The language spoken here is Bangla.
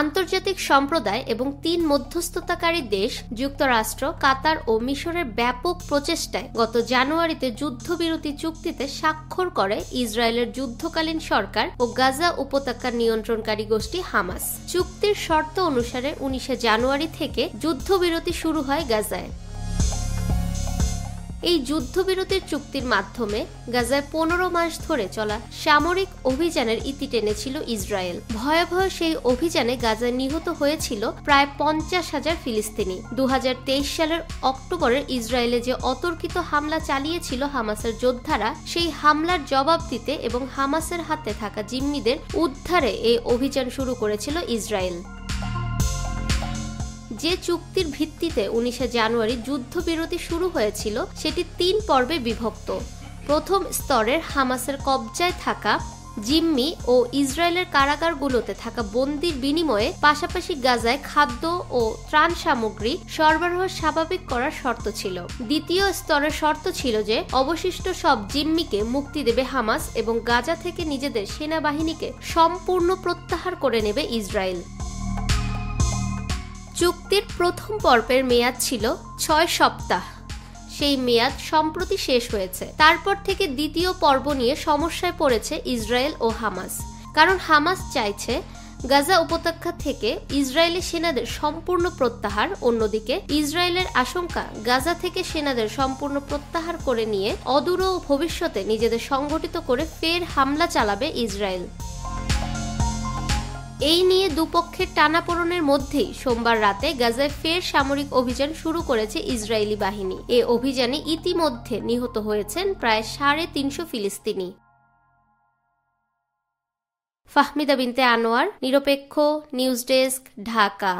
আন্তর্জাতিক সম্প্রদায় এবং 3 মধ্যস্থতাকারী দেশ যুক্তরাষ্ট্র, কাতার ও মিশরের ব্যাপক প্রচেষ্টায় গত জানুয়ারিতে যুদ্ধবিরতি চুক্তিতে স্বাক্ষর করে ইসরায়েলের যুদ্ধকালীন সরকার ও গাজা উপত্যকার নিয়ন্ত্রণকারী গোষ্ঠী হামাস। চুক্তির শর্ত অনুসারে 19 জানুয়ারি থেকে যুদ্ধবিরতি শুরু হয় গাজায়। এই যুদ্ধবিরতির চুক্তির মাধ্যমে গাজায় 15 মাস ধরে চলা সামরিক অভিযানের ইতি টেনেছিল ইসরায়েল। ভয়াবহ সেই অভিযানে গাজায় নিহত হয়েছিল প্রায় 50,000 ফিলিস্তিনি। 2023 সালের অক্টোবরে ইসরায়েলে যে অতর্কিত হামলা চালিয়েছিল হামাসের যোদ্ধারা, সেই হামলার জবাব দিতে এবং হামাসের হাতে থাকা জিম্মিদের উদ্ধারে এই অভিযান শুরু করেছিল ইসরায়েল। যে চুক্তির ভিত্তিতে 19 জানুয়ারি যুদ্ধবিরতি শুরু হয়েছিল সেটি 3 পর্বে বিভক্ত। প্রথম স্তরের হামাসের কবজায় থাকা জিম্মি ও ইসরায়েলের কারাগারগুলোতে থাকা বন্দির বিনিময়ে পাশাপাশি গাজায় খাদ্য ও ত্রাণ সামগ্রী সরবরাহ স্বাভাবিক করার শর্ত ছিল। দ্বিতীয় স্তরের শর্ত ছিল যে অবশিষ্ট সব জিম্মিকে মুক্তি দেবে হামাস এবং গাজা থেকে নিজেদের সেনাবাহিনীকে সম্পূর্ণ প্রত্যাহার করে নেবে ইসরায়েল। চুক্তির প্রথম পর্বের মেয়াদ ছিল 6 সপ্তাহ। সেই মেয়াদ সম্প্রতি শেষ হয়েছে। তারপর থেকে দ্বিতীয় পর্ব নিয়ে সমস্যায় পড়েছে ইসরায়েল ও হামাস। কারণ হামাস চাইছে গাজা উপত্যকা থেকে ইসরায়েলি সেনাদের সম্পূর্ণ প্রত্যাহার, অন্যদিকে ইসরায়েলের আশঙ্কা গাজা থেকে সেনাদের সম্পূর্ণ প্রত্যাহার করে নিয়ে অদূর ভবিষ্যতে নিজেদের সংগঠিত করে ফের হামলা চালাবে ইসরায়েল। এই নিয়ে দুপক্ষের টানাপোড়েনের মধ্যেই সোমবার রাতে গাজায় ফের সামরিক অভিযান শুরু করেছে ইসরায়েলি বাহিনী। এ অভিযানে ইতিমধ্যে নিহত হয়েছেন প্রায় 350 ফিলিস্তিনি। ফাহমিদা বিনতে আনোয়ার, নিরপেক্ষ নিউজ ডেস্ক, ঢাকা।